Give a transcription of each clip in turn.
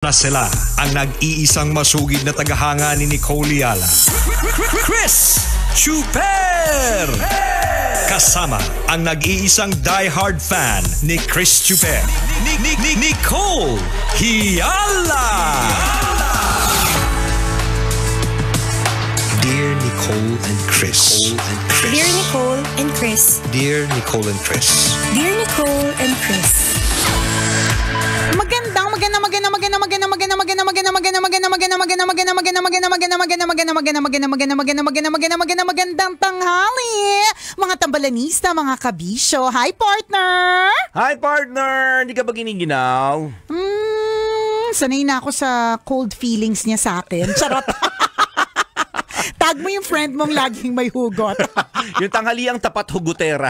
Na sila ang nag-iisang masugid na tagahanga ni Nicole Yala, Chris Chuper! Kasama ang nag-iisang diehard fan ni Chris Chuper, Nicole Yala! Dear Nicole and Chris. Dear Nicole and Chris. Dear Nicole and Chris. Dear Nicole and Chris. Magandang tanghali, mga tambalanista, mga kabisyo. Hi, partner! Hi, partner! Hindi ka ba giniginaw? Sanay na ako sa cold feelings niya sa akin. Charot! Tag mo yung friend mong laging may hugot. Yung tanghaliang tapat hugutera.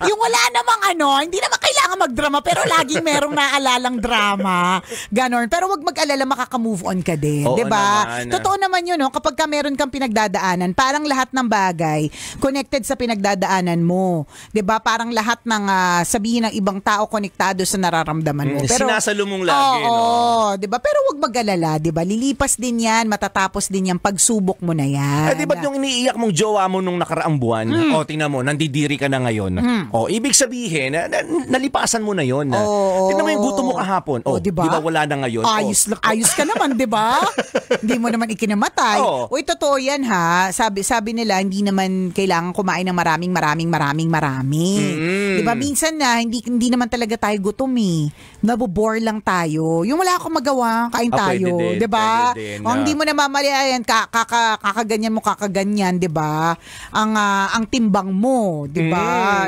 Yung wala namang hindi naman kailangan magdrama pero laging merong naalalang drama. Ganon. Pero wag mag-alala, makaka-move on ka din. Oo, 'Di ba? naman. Totoo naman yun, no? Kapag ka meron kang pinagdadaanan, parang lahat ng bagay connected sa pinagdadaanan mo. 'Di ba? Parang lahat ng sabihin ng ibang tao konektado sa nararamdaman mo. Pero sinasalo mong lagi, no? Oo, 'di ba? Pero wag mag-alala, 'di ba? Lilipas din 'yan, matatapos din 'yang pagsubok mo na 'yan. Di ba't yung iniiyak mong jowa mo nung nakaraang buwan, tingnan mo, nandidiri ka na ngayon. Ibig sabihin, nalipasan mo na yon. Tingnan mo yung gutom mo kahapon. Diba? Di ba wala na ngayon? Ayos ka naman, di ba? Hindi mo naman ikinamatay. Uy, totoo yan ha. Sabi nila, hindi naman kailangan kumain ng maraming. Di ba? Minsan na, hindi naman talaga tayo gutom eh. Nabobore lang tayo. Yung wala akong magawa, kain tayo. Di ba? Hindi mo na mamalayan, kakaganyan, 'di ba? Ang timbang mo, 'di ba?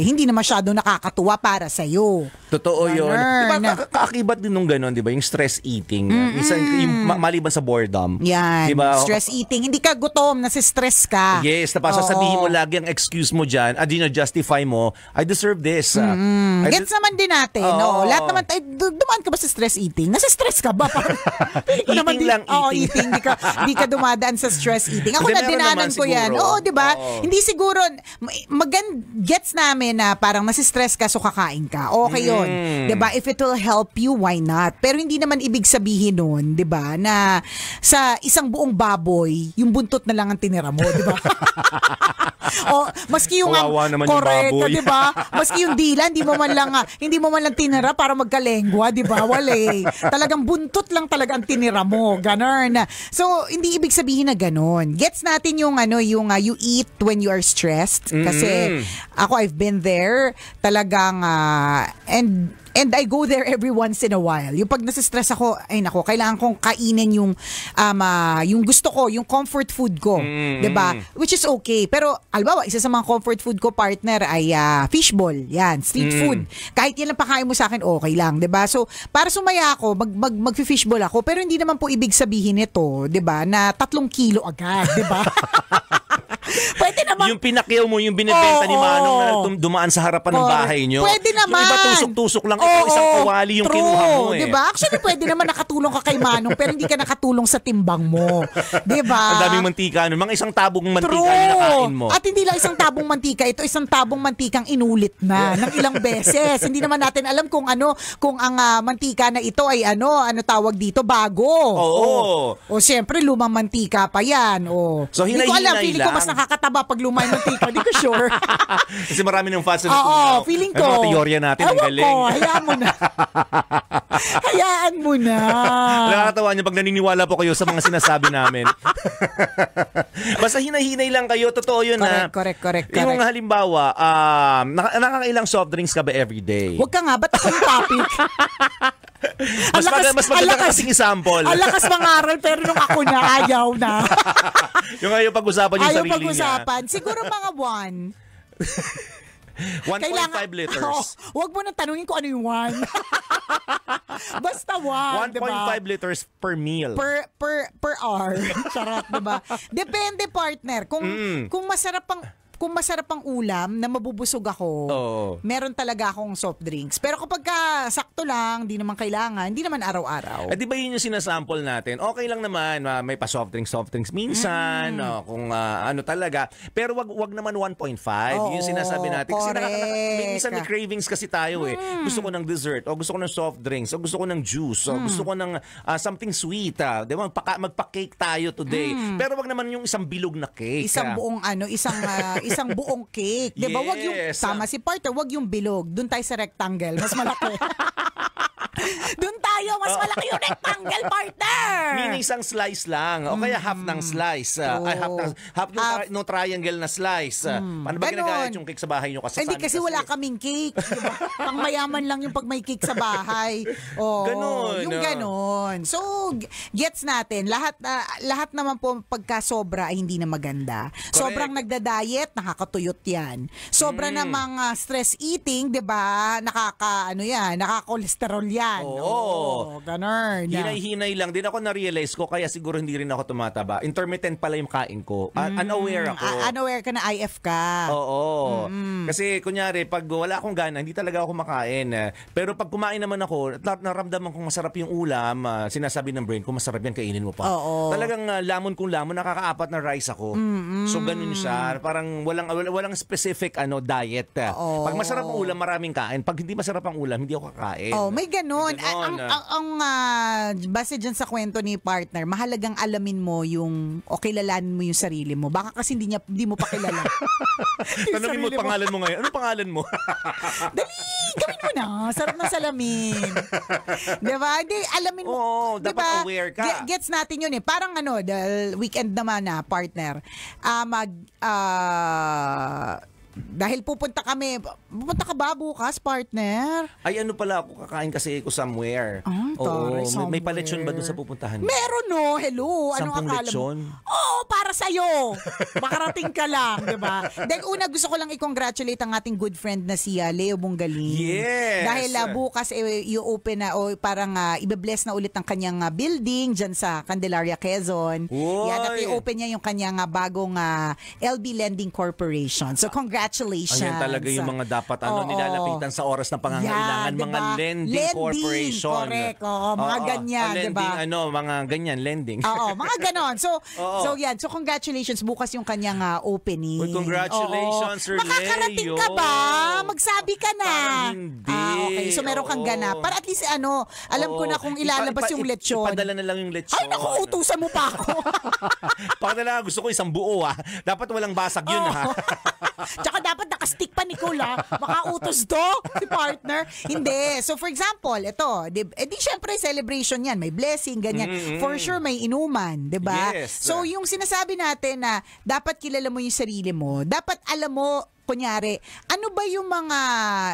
Hindi na masyado nakakatuwa para sa iyo. Totoo 'yon. 'Di ba kaakibat din nung gano'n, 'di ba? Yung stress eating. Minsan maliban sa boredom. Yan. 'Di ba? Stress eating, hindi ka gutom, nasi-stress ka. Yes, tapos sasabihin mo lagi ang excuse mo diyan, justify mo, I deserve this. Gets naman din natin, no? Lahat naman tayo, dumaan ka ba sa stress eating? Nasa-stress ka ba? Eating lang, eating. Di ka dumadaan sa stress eating. Ako na dinanan ko yan. Oo, di ba? Hindi siguro, gets namin na parang nasistress ka so kakain ka. Okay yun. Di ba? If it will help you, why not? Pero hindi naman ibig sabihin nun, di ba, na sa isang buong baboy, yung buntot na lang ang tinira mo, di ba? Maski yung correct, di ba? Maski yung dila, hindi mo man lang tinira para magkalengwa, di ba? Wala eh. Talagang buntot lang talaga ang tinira mo. Ganon. So, hindi ibig sabihin na ganon. Gets natin yung you eat when you are stressed. Kasi ako, I've been there. Talagang, and I go there every once in a while. Yung pag nasistress ako, kailangan kong kainin yung gusto ko, yung comfort food ko. 'Di ba? Which is okay. Pero, albawa, isa sa mga comfort food ko, partner, ay fishball. Yan, street food. Kahit yan lang pakain mo sa akin, okay lang. 'Di ba? So, para sumaya ako, mag-fishball ako. Pero hindi naman po ibig sabihin nito, 'di ba, na 3 kilo agad. 'Di ba? Pwede naman. Yung pinakyaw mo, yung binibenta ni Manong na dumaan sa harapan ng bahay nyo. Pwede naman. Yung iba tusok-tusok lang. Ito isang kawali yung kinuha mo eh. Diba? Actually, pwede naman nakatulong ka kay Manong pero hindi ka nakatulong sa timbang mo. Diba? Ang daming mantika nun. Mga isang tabong mantika yung nakain mo. At hindi lang isang tabong mantika. Ito isang tabong mantikang inulit na ng ilang beses. Hindi naman natin alam kung ang mantika na ito ay ano tawag dito, bago. O siyempre, lumang mantika pa yan. So, hindi ko alam. Feeling ko mas nakakataba pag lumang mantika. Hindi ko sure. Kasi marami ng fast food. Feeling ko. Ano mga teorya natin, ang galing. Hayaan mo na. Hayaan mo na. Nakakatawa niyo pag naniniwala po kayo sa mga sinasabi namin. Basta hinay-hinay lang kayo. Totoo yun. Correct. Yung halimbawa, nakakailang soft drinks ka ba everyday? Huwag ka nga. Ba't ako yung topic? Mas maganda ka kasing example. Ang lakas mangaral pero nung ako na, ayaw na. Yung ayaw pag-usapan yung sarili niya. Ayaw pag-usapan. Siguro mga 1.5 liters. Huwag mo nang tanungin ko ano yung 1. Basta 1, 1.5 liters per meal. Per hour. Charot, diba? Depende, partner. Kung masarap pang kung masarap ang ulam na mabubusog ako, meron talaga akong soft drinks. Pero kapag sakto lang, di naman kailangan, hindi naman araw-araw. Di ba yun yung sinasample natin? Okay lang naman, may pa soft drinks minsan, kung ano talaga. Pero wag naman 1.5. Yung sinasabi natin. Kasi minsan may cravings kasi tayo eh. Gusto ko ng dessert, o gusto ko ng soft drinks, o gusto ko ng juice, o gusto ko ng something sweet. Di ba? Magpa-cake tayo today. Pero wag naman yung isang bilog na cake. Isang buong isang buong cake. Di ba? Wag yung, tama si partner, wag yung bilog. Doon tayo sa rectangle. Mas malaki. Doon tayo, mas malaki yung rectangle, partner. Meaning isang slice lang. O kaya half ng slice. Half ng triangle na slice. Paano ba ginagayat yung cake sa bahay nyo? Hindi kasi wala kaming cake. Diba? Pang mayaman lang yung pag may cake sa bahay. Ganon. Yung ganon. So, gets natin. Lahat naman po pagka sobra ay hindi na maganda. Correct. Sobrang nagda-diet, nakakatuyot yan. Sobra namang stress eating, di ba? Nakaka-cholesterol yan. Oo. Ganon. Hinay-hinay lang. Din ako na-realize ko, kaya siguro hindi rin ako tumataba. Intermittent pala yung kain ko. Unaware ako. Unaware ka na IF ka. Oo. Kasi kunyari, pag wala akong gana, hindi talaga ako makain. Pero pag kumain naman ako, naramdaman kong masarap yung ulam, sinasabi ng brain ko, masarap yan, kainin mo pa. Talagang lamon kung lamon, nakakaapat na rice ako. So ganun siya. Parang walang specific diet. Pag masarap ang ulam, maraming kain. Pag hindi masarap ang ulam, hindi ako kakain. May ganun. Base dyan sa kwento ni partner, mahalagang alamin mo kilalanin mo yung sarili mo. Baka kasi hindi mo pa kilala. Tanungin mo pangalan mo ngayon. Ano pangalan mo? Dali, gawin mo na. Sarap ng salamin. Diba? Hindi, alamin mo. Dapat aware ka. Gets natin yun eh. Parang dahil weekend naman partner, dahil pupunta ka ba bukas, partner? Ay, pala ako, kakain kasi ako somewhere. May paletsyon ba doon sa pupuntahan? Meron hello. Anong akala mo? Para sa'yo. Makarating ka lang, di ba? Dahil una, gusto ko lang i-congratulate ang ating good friend na si Leo Bungaling. Yes! Dahil bukas i-open na o parang i-bless na ulit ang kanyang building dyan sa Candelaria, Quezon. Yan, at i-open niya yung kanyang bagong LB Lending Corporation. So, congratulations. Ayan talaga yung mga dapat nilalapitan sa oras ng pangangailangan. Diba? Mga lending corporation. Correct. Mga ganyan, diba? Mga ganyan, lending. Mga ganon. So yan. So, congratulations. Bukas yung kanyang opening. Congratulations, Sir Leo. Makakarating ka ba? Magsabi ka na. Parang hindi. Okay. So, meron kang ganap. Para at least, alam ko na kung ilalabas yung lechon. Ipadala na lang yung lechon. Ay, naku, utusan mo pa ako. Pakadala, gusto ko isang buo, Dapat walang basag yun, Tsaka dapat nakastick pa, Nicole, Baka utos to, si partner. Hindi. So, for example, ito, di syempre, celebration yan. May blessing, ganyan. For sure, may inuman, di ba? Yes. So, yung sinasabi natin na dapat kilala mo yung sarili mo, dapat alam mo, kunyari, ano ba yung mga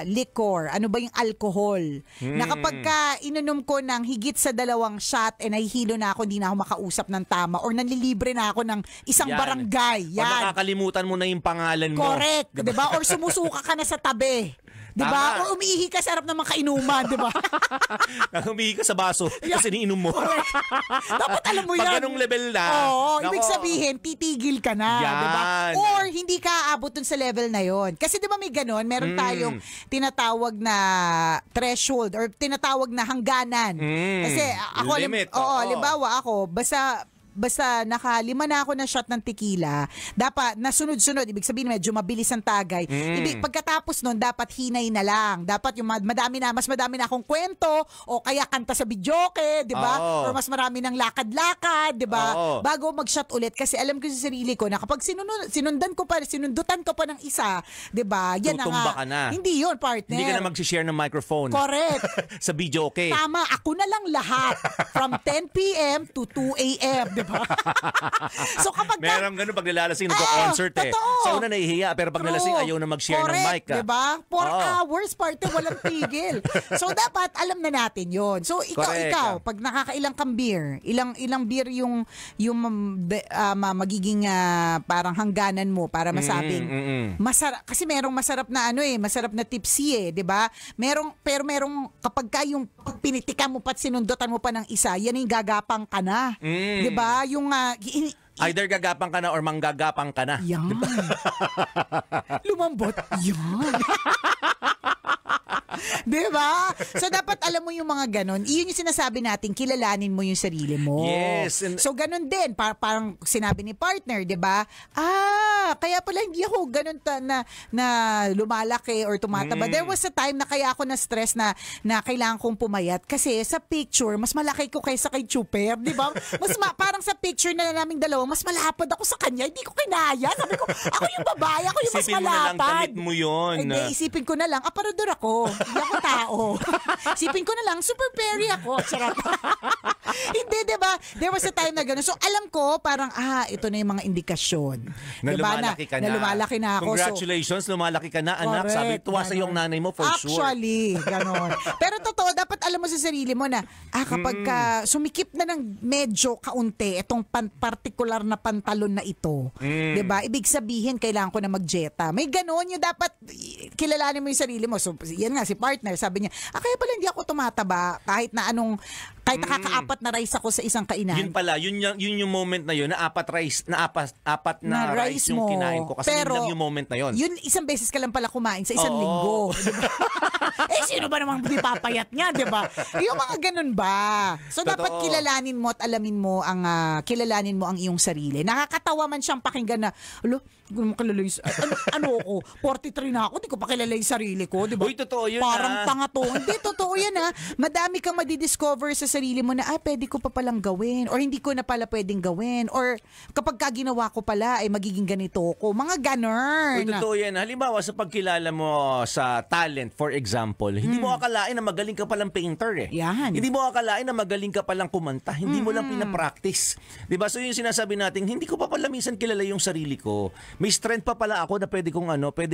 liquor, ano ba yung alcohol, na kapag ininom ko ng higit sa 2 shot, nahihilo na ako, hindi na ako makausap ng tama, or nanlilibre na ako ng isang barangay. Yan. O nakakalimutan mo na yung pangalan mo. Correct. Diba? Or sumusuka ka na sa tabi. Diba? O umiihi ka sa harap ng mga kainuman, diba? Umiihi ka sa baso kasi iniinom mo. Dapat alam mo yan. Pag ganong level na. Ibig sabihin, titigil ka na. Diba? Or hindi ka aabot dun sa level na yon. Kasi diba may ganon, meron tayong tinatawag na threshold or tinatawag na hangganan. Kasi ako, limit. Halimbawa ako, basta naka-5 na ako na shot ng tequila, dapat nasunod-sunod, ibig sabihin medyo mabilis ang tagay. Pagkatapos nun, dapat hinay na lang. Dapat yung mas madami na akong kwento, o kaya kanta sa videoke, di ba? Or mas marami ng lakad-lakad, di ba? Bago mag-shot ulit. Kasi alam ko sa sarili ko na kapag sinundutan ko pa ng isa, di ba? Yan tutumba ka na. Hindi yun, partner. Hindi ka na mag-share ng microphone. Correct. Sa videoke. Tama, ako na lang lahat. From 10 p.m. to 2 a.m., di ba? So kapag meron ganun pag nilalasing nagko-concert totoo. Sa una nahihiya, pero pag nilasing ayaw na mag-share ng mic. Diba? 4 hours partner, walang tigil. So dapat alam na natin yon. So ikaw, pag nakakailang kang beer, ilang beer yung magiging parang hangganan mo para masabing masarap. Kasi merong masarap na masarap na tipsy diba? Merong kapag yung pinitikan mo pa at sinundutan mo pa ng isa, yan yung gagapang ka na. Diba? Yung Either gagapang ka na or manggagapang ka na. Yan. Lumambot. Yan. Diba? So, dapat alam mo yung mga ganon. Iyon yung sinasabi natin, kilalanin mo yung sarili mo. Yes. So, ganon din. Parang sinabi ni partner, diba? Kaya pala hindi ako ganon na lumalaki or tumataba. There was a time na kaya ako na-stress na kailangan kong pumayat. Kasi sa picture, mas malaki ko kaysa kay Chuper. Diba? Parang sa picture na naming dalawa, mas malapad ako sa kanya. Hindi ko kinaya. Sabi ko, ako yung babae, ako yung mas malapad. Isipin mo na lang, damit mo yun. Hindi, isipin ko na lang, aparador ako. Hindi ako tao. Isipin ko na lang, super peri ako. Sarap. Hindi, diba? There was a time na gano'n. So, alam ko, parang, ito na yung mga indikasyon. Na diba? lumalaki ka na. Na lumalaki na ako. Congratulations, lumalaki ka na, anak. Correct, Sabi, tuwa sa iyong nanay mo, for sure. Actually, gano'n. Pero totoo, dapat alam mo sa sarili mo na, kapag ka sumikip na ng medyo kaunti, itong partikular na pantalon na ito, diba? Ibig sabihin, kailangan ko na magjeta. May gano'n yung dapat, kilalanin mo yung sarili mo. So, yan nga, si partner, sabi niya, kaya pala hindi ako tumataba kahit nakakaapat na rice ako sa isang kainan. Yun pala, yun yung moment na yun, na apat na rice yung kinain ko. Kasi pero, yun lang yung moment na yun. Yun, isang beses ka lang pala kumain sa isang linggo. Diba? Sino ba namang papayat niya, diba? Yung mga ganun ba? So, Totoo. dapat kilalanin mo at alamin mo kilalanin mo ang iyong sarili. Nakakatawa man siyang pakinggan na, ano ako, 43 na ako, di ko pa kilala yung sarili ko, diba? Uy, totoo yun. Parang tanga to. Hindi, totoo yan Madami kang madidiscover sa sarili mo na, pwede ko pa palang gawin, or hindi ko na pala pwedeng gawin, or kapag ginawa ko pala, ay magiging ganito ko. Mga ganun. Uy, totoo yan. Halimbawa, sa pagkilala mo sa talent, for example, hindi mo akalain na magaling ka palang painter eh. Yan. Hindi mo akalain na magaling ka palang kumanta. Hindi mo lang pinapractice. Diba? So yung sinasabi natin, hindi ko pa pala minsan kilala yung sarili ko. May strength pa pala ako na pwede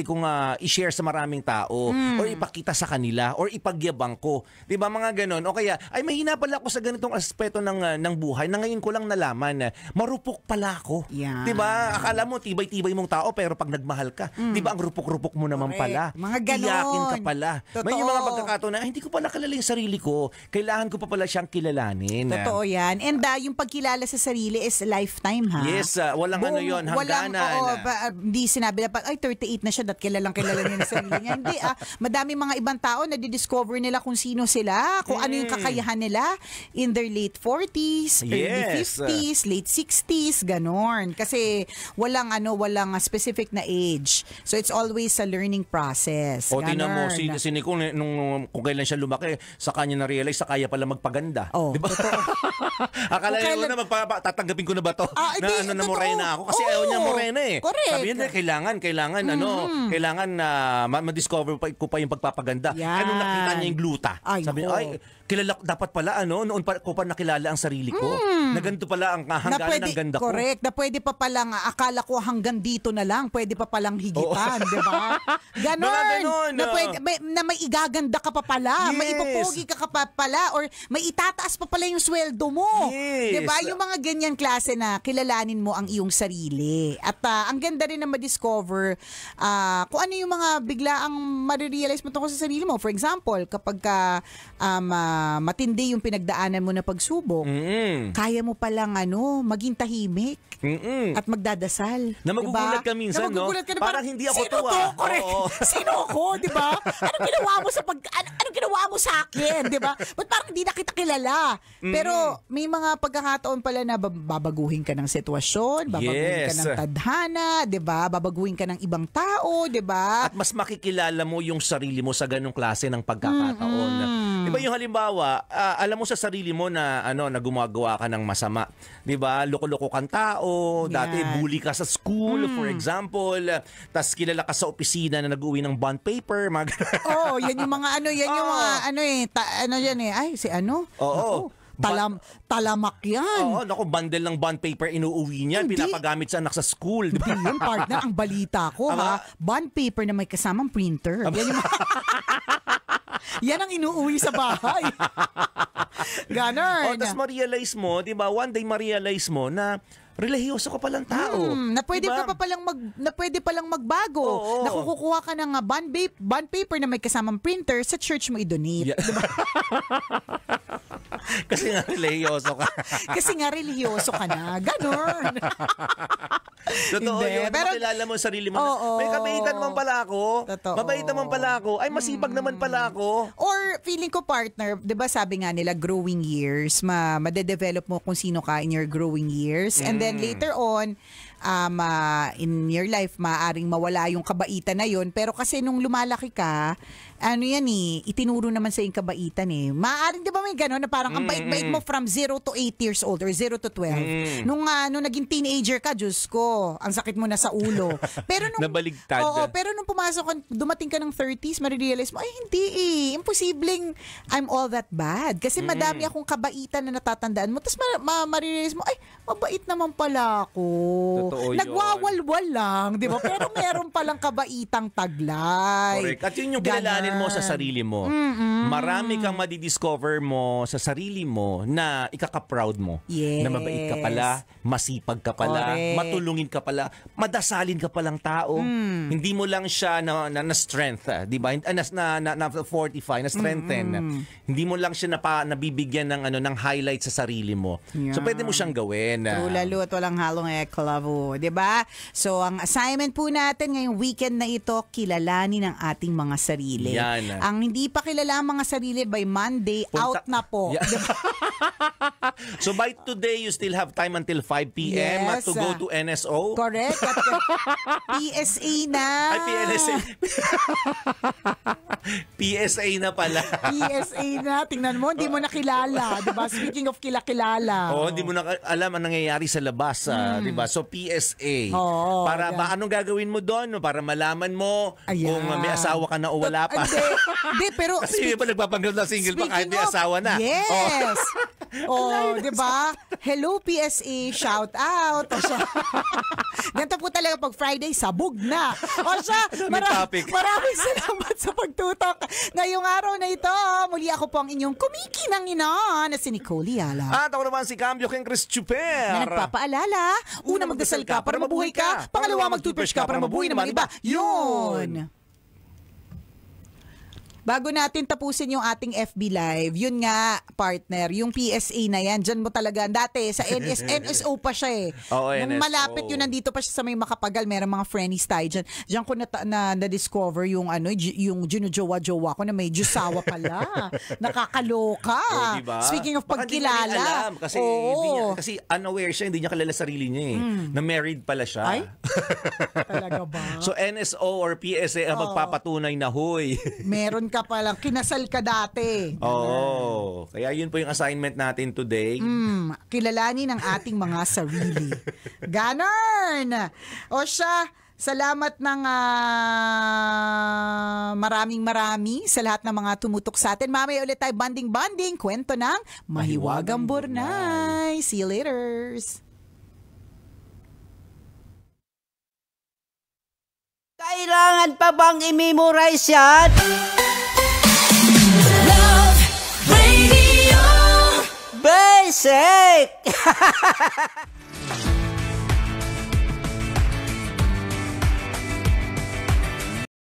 kong i-share sa maraming tao or ipakita sa kanila or ipagyabang ko. 'Di ba mga ganon? O kaya ay mahina pala ako sa ganitong aspeto ng buhay na ngayon ko lang nalaman na marupok pala ako. Yeah. 'Di ba? Akala mo tibay-tibay mong tao pero pag nagmahal ka, 'di ba ang rupok-rupok mo naman pala. Mga ganon. Iyakin ka pala. Totoo. May mga pagkakataon na hindi ko pala kilala yung sarili ko. Kailangan ko pa pala siyang kilalanin. Totoo yan. And yung pagkilala sa sarili is lifetime, ha? Yes, walang yun, hangganan. Hindi sinabi na, 38 na siya, kilalang kilala niya na sarili niya. Hindi, madami mga ibang tao na di-discover nila kung sino sila, kung ano yung kakayahan nila in their late 40s, early 50s, late 60s, ganon. Kasi walang specific na age. So it's always a learning process. O tingnan mo, si Nicole, kung kailan siya lumaki, sa kanya na-realize, sa kaya pala magpaganda. Oh, diba? Akala niya na tatanggapin ko na ba to? Na morena ako. Kasi ayaw niya morena eh. Correct. Sabi niya, kailangan na ma-discover ko pa yung pagpapaganda. Yan. Anong nakita niya yung gluta? Sabi niya, kilala dapat pala noon ko pa nakilala ang sarili ko. Na ganito pala ang hangganan ng ganda ko. Correct. Na pwede pa palang, akala ko hanggang dito na lang, pwede pa palang higitan, di ba? Ganon. Na may igaganda ka pa pala, may ipopogi ka pa pala, or may itataas pa pala yung sweldo mo. Yes. Di ba? Yung mga ganyan klase na kilalanin mo ang iyong sarili. At ang ganda rin na ma-discover kung ano yung mga biglaang marirealize mo tungkol sa sarili mo. For example, kapag matindi yung pinagdaanan mo na pagsubok, kaya mo palang maging tahimik at magdadasal. Na magugulat ka minsan, no? Parang hindi ako to. Correct. Sino ako, di ba? Anong ginawa mo sa akin, di ba? Ba't parang hindi na kita kilala? Pero may mga pagkakataon pala na babaguhin ka ng sitwasyon, babaguhin ka ng tadhana, di ba? Babaguhin ka ng ibang tao, di ba? At mas makikilala mo yung sarili mo sa ganung klase ng pagkakataon. Di ba yung halimbawa, alam mo sa sarili mo na na gumagawa ka ng masama. Di ba? Loko-loko kang tao, dati bully ka sa school, for example, tas kilala ka sa opisina na nag-uwi ng bond paper, mga yan yung mga Oo. Talamak yan. Oo, naku, bundle ng bond paper inuuwi niyan, pinapagamit sa anak sa school. Diba? Hindi yun, partner. Ang balita ko, bond paper na may kasamang printer. Yan yung yan ang inuuwi sa bahay. Ganon. Tapos ma-realize mo, di ba, one day ma-realize mo na relihiyoso ka palang tao. Na pwede ka pa palang magbago. Na kukuha ka ng bond paper na may kasamang printer, sa church mo i-donate. Yeah. Diba? Kasi nga religyoso ka. Kasi nga religyoso ka na. Ganon. Totoo Hindi, yun. pero- Makilala mo ang sarili mo. Oo. May kabaitan naman pala ako. Totoo. Mabait naman pala ako. Ay, masipag naman pala ako. Or feeling ko partner, 'di ba sabi nga nila growing years, madedevelop mo kung sino ka in your growing years and then later on in your life maaring mawala yung kabaitan na yun pero kasi nung lumalaki ka ano yan itinuro naman sa yung kabaitan Maaaring 'di ba may gano'n na parang ang bait-bait mo from 0 to 8 years old or 0 to 12. Nung naging teenager ka, Diyos ko, ang sakit mo na sa ulo. Pero nung Nabaligtad. Oo, pero nung pumasok ka, dumating ka ng 30s, marirealize mo, ay hindi imposibleng I'm all that bad. Kasi madami akong kabaitan na natatandaan mo. Tapos marirealize mo, ay, mabait naman pala ako. Totoo yun. Nagwawalwal lang, di ba? Pero meron palang kabaitang taglay. Correct. At yun yung kilalanin mo sa sarili mo. Marami kang madidiscover mo sa sarili mo na ikaka-proud mo. Yes. Na mabait ka pala, masipag ka pala, Correct. matulungin ka pala, madasalin ka palang tao. Hindi mo lang siya na strength, di ba? Na fortify, na strengthen. Hindi mo lang siya nabibigyan ng highlight sa sarili mo. Yeah. So pwede mo siyang gawin. True lalo at walang halong eklavo, 'di ba? So ang assignment po natin ngayong weekend na ito, kilalanin ang ating mga sarili. Yan. Ang hindi pa kilala ang mga sarili by Monday, out na po. Yeah. Diba? So by today, you still have time until 5 p.m. Yes. to go to NSO. Correct. At PSA na. Ay, PNSA. PSA na pala. PSA na. Tingnan mo, hindi mo nakilala. Diba? Speaking of kilala. Oo, hindi mo na alam ang nangyayari sa labas, di ba? So PSA. Oo, para yan. ba anong gagawin mo doon? Para malaman mo Ayan. kung may asawa ka na o wala pa. Hindi, pero Kasi may pa nagpapanggap na single pa kahit may speaking of, asawa na. Yes. Oh, 'di ba? Hello PSA, shout out. O siya. Ganito po talaga pag Friday, sabog na. O siya, topic. maraming salamat sa pagtutok. Ngayong araw na ito, muli ako po ang inyong kumikinang ina na si Nicole Yala. At ako naman si Cambio King Chris Chuper. Na nagpapaalala, una magdasal ka para mabuhay ka, pangalawa mag-toothbrush ka para mabuhay naman iba. Yun! Bago natin tapusin yung ating FB Live, yun nga, partner, yung PSA na yan, dyan mo talaga, dati sa NSO pa siya Oo, Nung NSO. malapit yun, nandito pa siya sa may Makapagal, meron mga friendies tayo dyan. Diyan ko na-discover yung yung ginujowa-jowa ko na may jusawa pala. Nakakaloka. Diba? Speaking of Baka hindi niya rin pagkilala. alam, kasi unaware siya, hindi niya kilala sarili niya na married pala siya. Ay? Talaga ba? So NSO or PSA ang magpapatunay na huy. Meron ka palang, kinasal ka dati. Oo. Kaya yun po yung assignment natin today. Kilalanin ang ating mga sarili. Ganon! O siya, salamat ng maraming sa lahat ng mga tumutok sa atin. Mamaya ulit tayo banding-banding. Kwento ng Mahiwagang Burnay. See you later. Kailangan pa bang i-memorize yan? Love Radio. Basic!